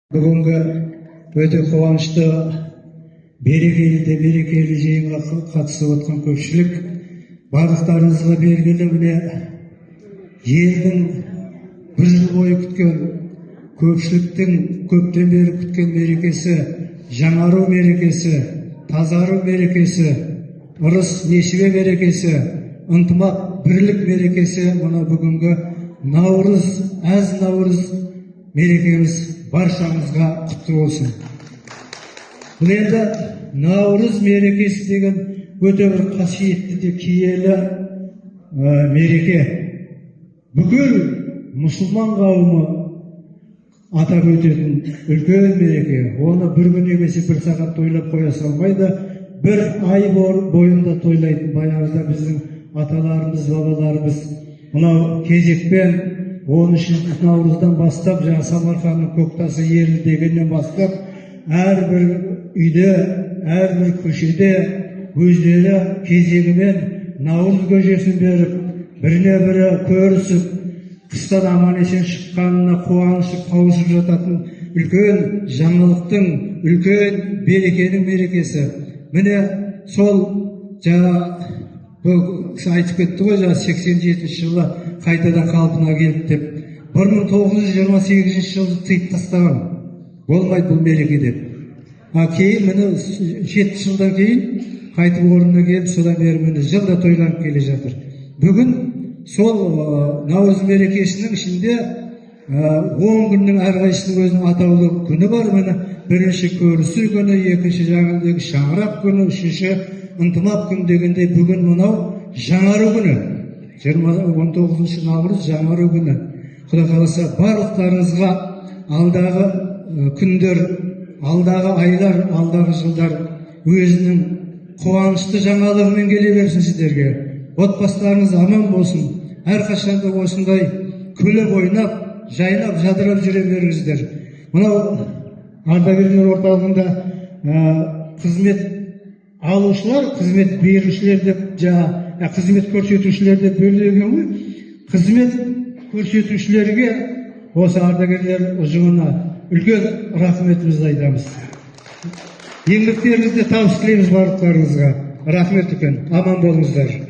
Бүгінгі өте қуанышты берекелі жиынға қатысып отқан көпшілік, барлықтарыңызға белгілі, міне елдің бір жыл бойы күткен, көпшіліктің көптен бері күткен мерекесі, жаңару мерекесі, тазару мерекесі, ырыс несібе мерекесі, ынтымақ бірлік мерекесі, мына бүгінгі Наурыз, әз Наурыз мерекеміз баршамызға құтты болсын. Бұл енді Наурыз мерекесі деген өте бір қасиетті де киелі мереке. Бүкіл мұсылман қауымы атап өтетін үлкен мереке. Оны бір күн немесе бір сағат тойлап қоя салмайды, бір ай бойында тойлайтын баяғыда біздің аталарымыз, бабаларымыз мынау кезекпен 13 наурыздан бастап, жаңа Самарқанның көктасы ерлі дегеннен бастап, әрбір үйде, әрбір көшеде өздері кезегімен наурыз көжесін беріп, біріне бірі көрісіп, қыстан аман есен шыққанына қуанышып, қауышып жататын үлкен жаңалықтың, үлкен берекенің мерекесі. Міне сол жаңа бұл кісі айтып кетті ғой, 87 жылы қайтадан қалпына келді деп. 1928 жылды тыйып тастаған. Болмайды бұл мереке деп. Кейін міне 7 жылдан кейін қайтып орнына келіп, содан бері міне жылда тойланып келе жатыр. Бүгін сол Наурыз мерекесінің ішінде 10 күннің әрқайсысының өзінің атаулы күні бар. Міне бірінші көрісу күні, екінші жаңағыдегі шаңырақ күні, үшінші ынтымақ күні дегенде бүгін мынау жаңару күні. 19 наурыз жаңару күні. Құдай қаласа барлықтарыңызға алдағы күндер, алдағы айлар, алдағы жылдар өзінің қуанышты жаңалығымен келе берсін сіздерге. Отбасыларыңыз аман болсын. Әрқашанда осындай күліп ойнап, жайнап, жадырап жүре беріңіздер. Мынау ардагерлер орталығында қызмет алушылар, қызмет берушілер деп, қызмет көрсетушілер деп бөлінген ғой. Қызмет көрсетушілерге осы ардагерлер ұжымына үлкен рахметімізді айтамыз. Еңбектеріңізде табыс тілейміз барлықтарыңызға. Рахмет үлкен. Аман болыңыздар.